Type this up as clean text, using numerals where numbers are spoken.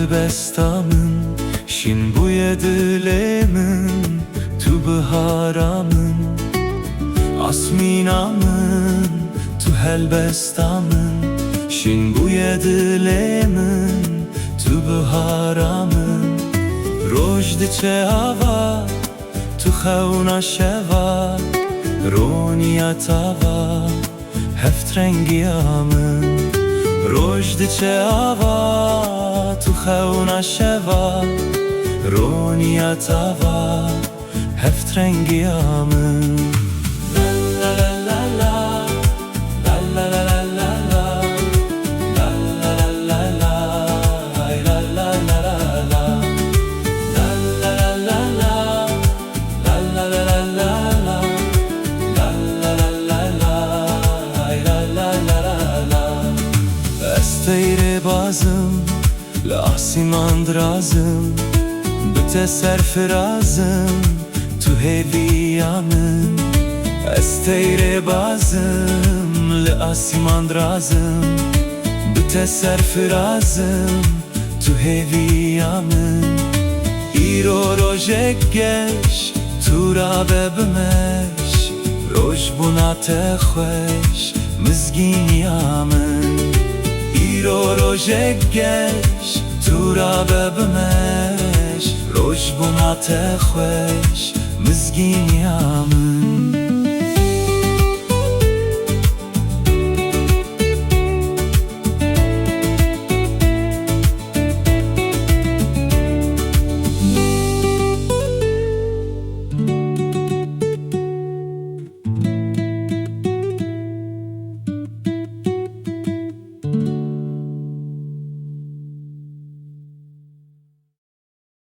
helbesta min şin bûye dilê min tu bihara min Asmînamin tu helbesta min şin bûye dilê min tu bihara min Roj diçe ava tu xewna şeva Roniya tava heft rengiya min Roj diçe ava tu xewna şeva Roniya tava heft rengiya min Esteyre bazım, la asîman drazım Bite serfirazım, tu heviya min Esteyre bazım, la asîman drazım Bite serfirazım, tu heviya min İro rojek geş, tu ra bebimeş Rojbunê te xweş, mizgîniya min İro rojek geş, tu ra bebimeş Rojbunê te xweş, mizgîniya min